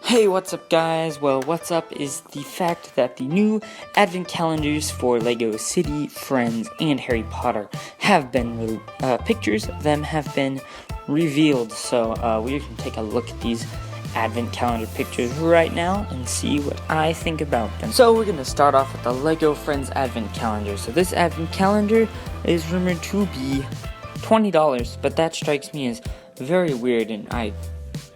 Hey, what's up guys? Well, what's up is the fact that the new advent calendars for LEGO City, Friends, and Harry Potter have been, pictures of them have been revealed. So we can take a look at these advent calendar pictures right now and see what I think about them. So we're going to start off with the LEGO Friends advent calendar. So this advent calendar is rumored to be $20, but that strikes me as very weird, and I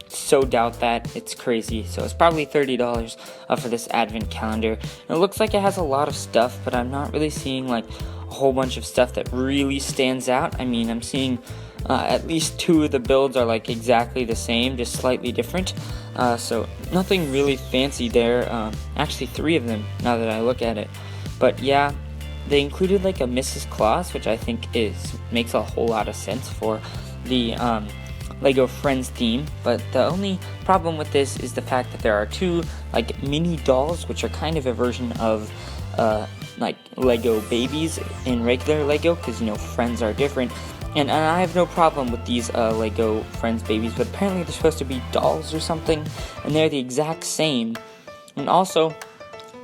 so doubt that. It's crazy. So it's probably $30 for this advent calendar. And it looks like it has a lot of stuff, but I'm not really seeing like a whole bunch of stuff that really stands out. I mean, I'm seeing at least two of the builds are like exactly the same, just slightly different. So nothing really fancy there. Actually three of them now that I look at it. But yeah, they included like a Mrs. Claus, which I think makes a whole lot of sense for the LEGO Friends theme, but the only problem with this is the fact that there are two like mini dolls, which are kind of a version of like LEGO babies in regular LEGO, because you know Friends are different. And I have no problem with these LEGO Friends babies, but apparently they're supposed to be dolls or something, and they're the exact same. And also,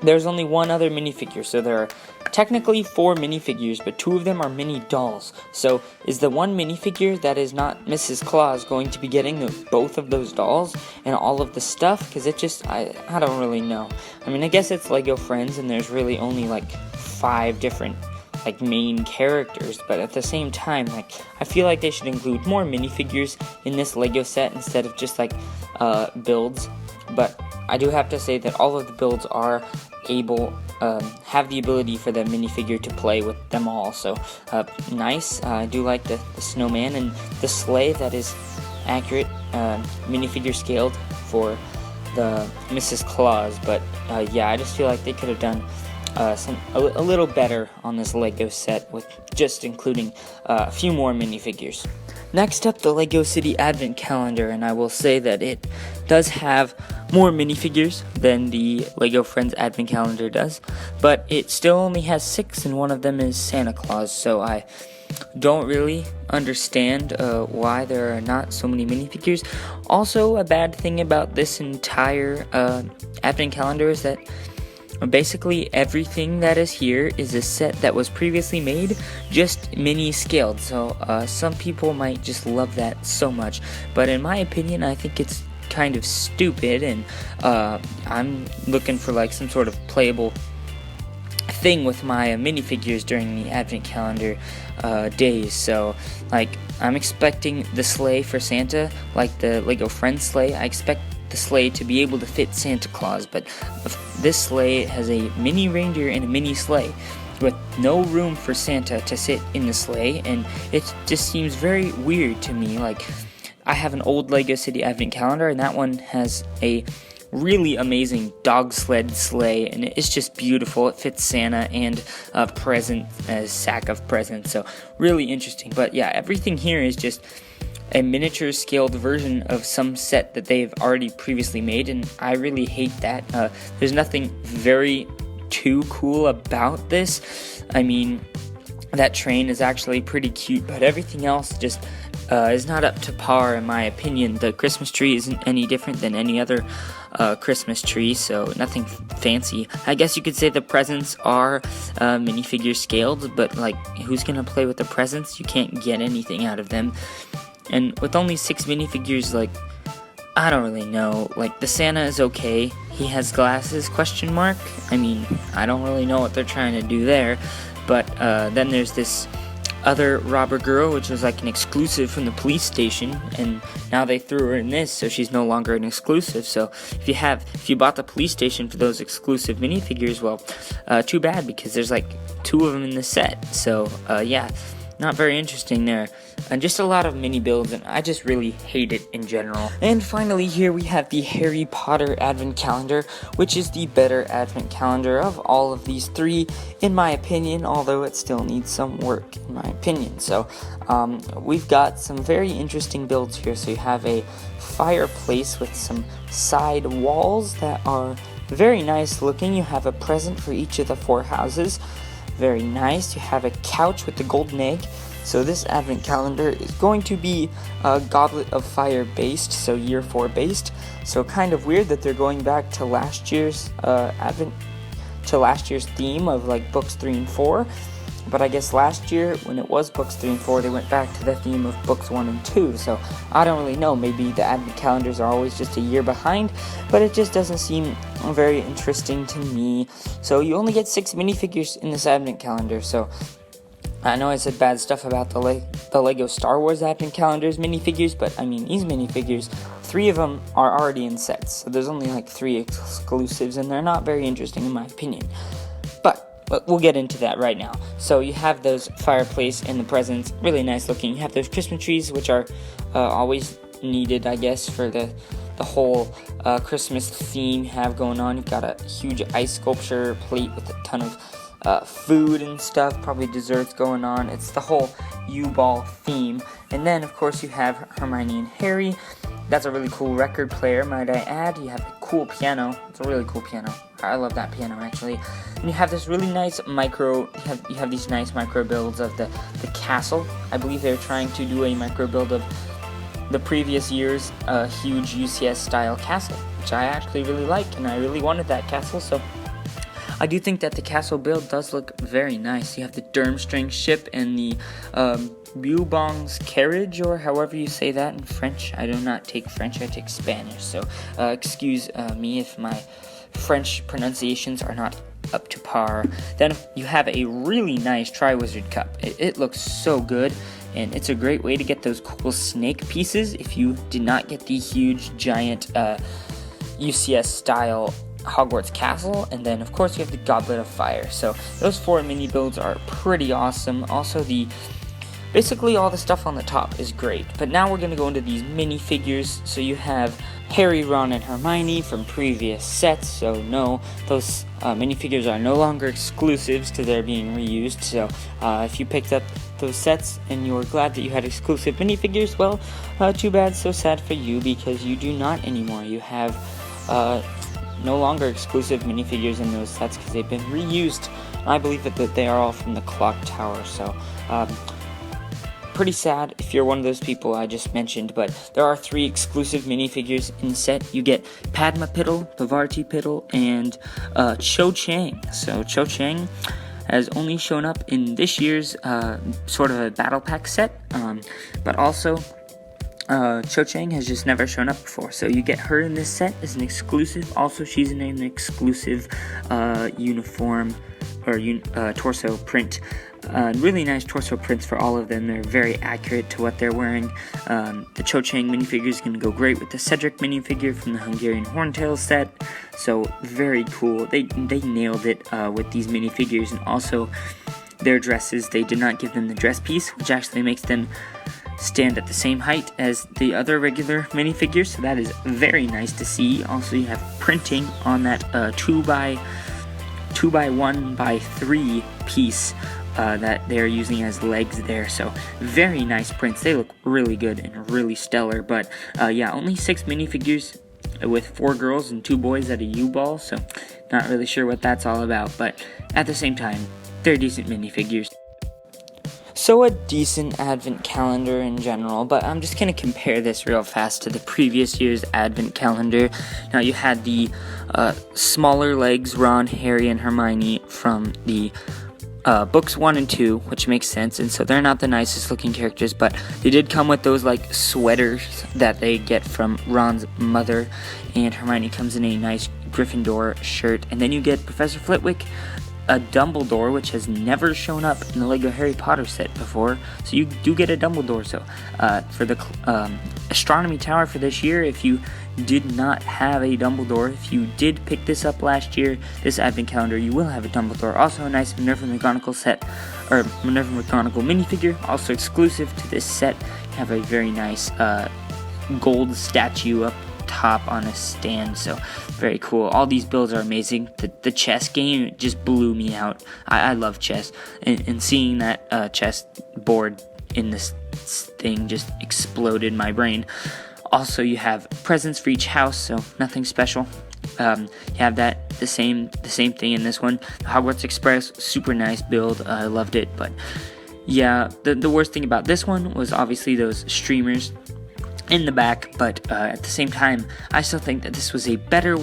there's only one other minifigure, so there are technically 4 minifigures, but 2 of them are mini dolls. So is the one minifigure that is not Mrs. Claus going to be getting both of those dolls and all of the stuff? Because it just, I don't really know. I mean, I guess it's LEGO Friends and there's really only like 5 different like main characters, but at the same time, like I feel like they should include more minifigures in this LEGO set instead of just like builds. But I do have to say that all of the builds are have the ability for the minifigure to play with them all, so nice. I do like the snowman and the sleigh that is accurate minifigure scaled for the Mrs. Claus, but yeah, I just feel like they could have done a little better on this LEGO set with just including a few more minifigures. Next up, the LEGO City Advent Calendar, and I will say that it does have more minifigures than the LEGO Friends Advent Calendar does, but it still only has 6, and one of them is Santa Claus, so I don't really understand why there are not so many minifigures. Also, a bad thing about this entire Advent Calendar is that basically everything that is here is a set that was previously made, just mini scaled. So some people might just love that so much, but in my opinion, I think it's kind of stupid, and I'm looking for like some sort of playable thing with my minifigures during the Advent Calendar days. So like I'm expecting the sleigh for Santa, like the LEGO Friends sleigh. I expect the sleigh to be able to fit Santa Claus, but this sleigh has a mini reindeer and a mini sleigh with no room for Santa to sit in the sleigh, and it just seems very weird to me. Like, I have an old LEGO City Advent Calendar, and that one has a really amazing dog sled sleigh, and it's just beautiful. It fits Santa and a sack of presents, so really interesting. But yeah, everything here is just a miniature scaled version of some set that they've already previously made, and I really hate that. There's nothing very too cool about this. I mean, that train is actually pretty cute, but everything else just is not up to par in my opinion. The Christmas tree isn't any different than any other Christmas tree, so nothing fancy. I guess you could say the presents are minifigure scaled, but like, who's gonna play with the presents? You can't get anything out of them. And with only 6 minifigures, like, I don't really know. Like, the Santa is okay. He has glasses, question mark. I mean, I don't really know what they're trying to do there. But then there's this other robber girl, which was like an exclusive from the police station, and now they threw her in this, so she's no longer an exclusive. So if you bought the police station for those exclusive minifigures, well, too bad, because there's like 2 of them in the set. So yeah, not very interesting there. And just a lot of mini builds, and I just really hate it in general. And finally, here we have the Harry Potter Advent Calendar, which is the better Advent Calendar of all of these 3, in my opinion, although it still needs some work, in my opinion. So, we've got some very interesting builds here. So you have a fireplace with some side walls that are very nice looking. You have a present for each of the 4 houses. Very nice. You have a couch with the golden egg. So this Advent Calendar is going to be Goblet of Fire based, so year 4 based. So kind of weird that they're going back to last year's theme of like books 3 and 4. But I guess last year, when it was books 3 and 4, they went back to the theme of books 1 and 2. So I don't really know. Maybe the advent calendars are always just a year behind, but it just doesn't seem very interesting to me. So you only get 6 minifigures in this advent calendar. So I know I said bad stuff about the Lego Star Wars advent calendars minifigures, but I mean these minifigures, 3 of them are already in sets. So there's only like 3 exclusives, and they're not very interesting in my opinion. But we'll get into that right now. So you have those fireplace and the presents, really nice looking. You have those Christmas trees, which are always needed, I guess, for the whole Christmas theme you have going on. You've got a huge ice sculpture plate with a ton of food and stuff, probably desserts going on. It's the whole U-Ball theme. And then, of course, you have Hermione and Harry. That's a really cool record player, might I add. You have a cool piano. It's a really cool piano. I love that piano, actually. And you have this really nice you have these nice micro builds of the castle. I believe they're trying to do a micro build of the previous year's huge UCS-style castle, which I actually really like, and I really wanted that castle, so I do think that the castle build does look very nice. You have the Durmstrang ship and the Bubong's carriage, or however you say that in French. I do not take French, I take Spanish, so excuse me if my French pronunciations are not up to par. Then you have a really nice Triwizard Cup. It looks so good, and it's a great way to get those cool snake pieces if you did not get the huge, giant UCS-style Hogwarts Castle. And then, of course, you have the Goblet of Fire. So those 4 mini builds are pretty awesome. Also, basically all the stuff on the top is great. But now we're going to go into these minifigures. So you have Harry, Ron, and Hermione from previous sets. So no, those minifigures are no longer exclusives to their being reused. So if you picked up those sets and you were glad that you had exclusive minifigures, well, too bad, so sad for you, because you do not anymore. You have no longer exclusive minifigures in those sets because they've been reused. I believe that they are all from the Clock Tower. So pretty sad if you're one of those people I just mentioned, but there are 3 exclusive minifigures in the set. You get Padma Piddle, Pavarti Piddle, and Cho Chang. So Cho Chang has only shown up in this year's sort of a battle pack set, but also Cho Chang has just never shown up before, so you get her in this set as an exclusive. Also, she's in an exclusive uniform or torso print. Really nice torso prints for all of them. They're very accurate to what they're wearing. The Cho Chang minifigure is going to go great with the Cedric minifigure from the Hungarian Horntail set. So very cool. They nailed it with these minifigures, and also their dresses. They did not give them the dress piece, which actually makes them stand at the same height as the other regular minifigures, so that is very nice to see. Also, you have printing on that 2x1x3 piece that they're using as legs there, so very nice prints. They look really good and really stellar. But yeah, only 6 minifigures with 4 girls and 2 boys at a U-Ball, so not really sure what that's all about, but at the same time, they're decent minifigures. So a decent advent calendar in general, but I'm just going to compare this real fast to the previous year's advent calendar. Now you had the smaller legs, Ron, Harry, and Hermione from the books 1 and 2, which makes sense, and so they're not the nicest looking characters, but they did come with those like sweaters that they get from Ron's mother, and Hermione comes in a nice Gryffindor shirt, and then you get Professor Flitwick, a Dumbledore, which has never shown up in the Lego Harry Potter set before, so you do get a Dumbledore. So for the Astronomy Tower for this year, if you did not have a Dumbledore, if you did pick this up last year, this advent calendar, you will have a Dumbledore. Also a nice Minerva McGonagall set, or Minerva McGonagall minifigure, also exclusive to this set. You have a very nice gold statue up top on a stand, so very cool. All these builds are amazing. The chess game just blew me out. I love chess, and seeing that chess board in this thing just exploded my brain. Also, you have presents for each house, so nothing special. You have that the same thing in this one. The Hogwarts Express, super nice build. I loved it, but yeah, the worst thing about this one was obviously those streamers. in the back, but at the same time, I still think that this was a better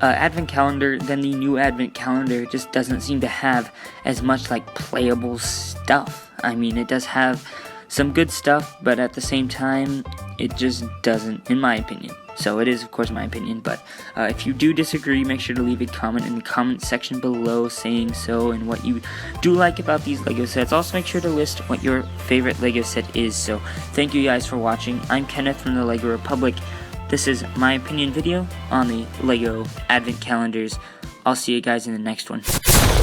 advent calendar than the new advent calendar. It just doesn't seem to have as much like playable stuff. I mean, it does have some good stuff, but at the same time, it just doesn't, in my opinion. So it is, of course, my opinion, but if you do disagree, make sure to leave a comment in the comment section below saying so and what you do like about these LEGO sets. Also, make sure to list what your favorite LEGO set is. So thank you guys for watching. I'm Kenneth from the LEGO Republic. This is my opinion video on the LEGO Advent Calendars. I'll see you guys in the next one.